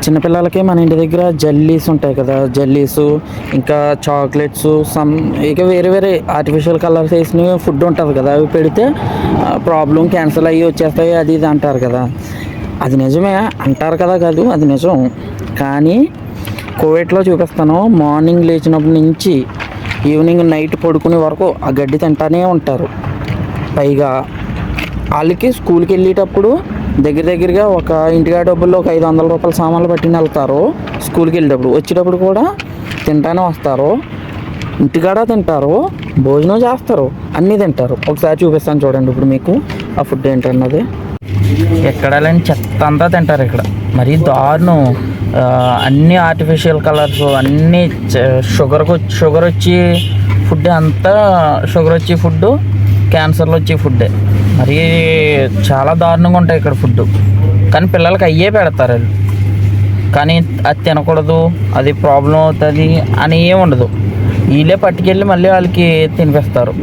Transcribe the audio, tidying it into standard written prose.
చిన్నపిల్లలకి మన ఇంటి దగ్గర జల్లీస్ ఉంటాయి కదా, జల్లీసు ఇంకా చాక్లెట్స్ ఇక వేరే వేరే ఆర్టిఫిషియల్ కలర్స్ వేసిన ఫుడ్ ఉంటుంది కదా, అవి పెడితే ప్రాబ్లం క్యాన్సర్ అయ్యి వచ్చేస్తాయి అది ఇది అంటారు కదా. అది నిజమే అంటారు కదా, కాదు అది నిజం. కానీ కోవిడ్లో చూపిస్తాను, మార్నింగ్ లేచినప్పటి నుంచి ఈవినింగ్ నైట్ పడుకునే వరకు ఆ గడ్డి తింటానే ఉంటారు. పైగా వాళ్ళకి స్కూల్కి వెళ్ళేటప్పుడు దగ్గరగా ఒక ఇంటికా డబ్బుల్లో ఒక 500 రూపాయల సామాన్లు పట్టిన వెళ్తారు. స్కూల్కి వెళ్ళేటప్పుడు వచ్చేటప్పుడు కూడా తింటానే వస్తారు, ఇంటికాడ తింటారు, భోజనం చేస్తారు, అన్నీ తింటారు. ఒకసారి చూపిస్తాను చూడండి ఇప్పుడు మీకు ఆ ఫుడ్ ఏంటన్నది. ఎక్కడ లేని చెత్త అంతా తింటారు ఇక్కడ, మరీ దారుణం. అన్నీ ఆర్టిఫిషియల్ కలర్స్, అన్నీ షుగర్ వచ్చి ఫుడ్, అంతా షుగర్ వచ్చి ఫుడ్, క్యాన్సర్లు వచ్చే ఫుడ్డే. మరీ చాలా దారుణంగా ఉంటాయి ఇక్కడ ఫుడ్. కానీ పిల్లలకి అయ్యే పెడతారు వాళ్ళు. కానీ అది తినకూడదు, అది ప్రాబ్లం అవుతుంది అని ఏమి ఉండదు. వీళ్ళే పట్టుకెళ్ళి మళ్ళీ వాళ్ళకి తినిపిస్తారు.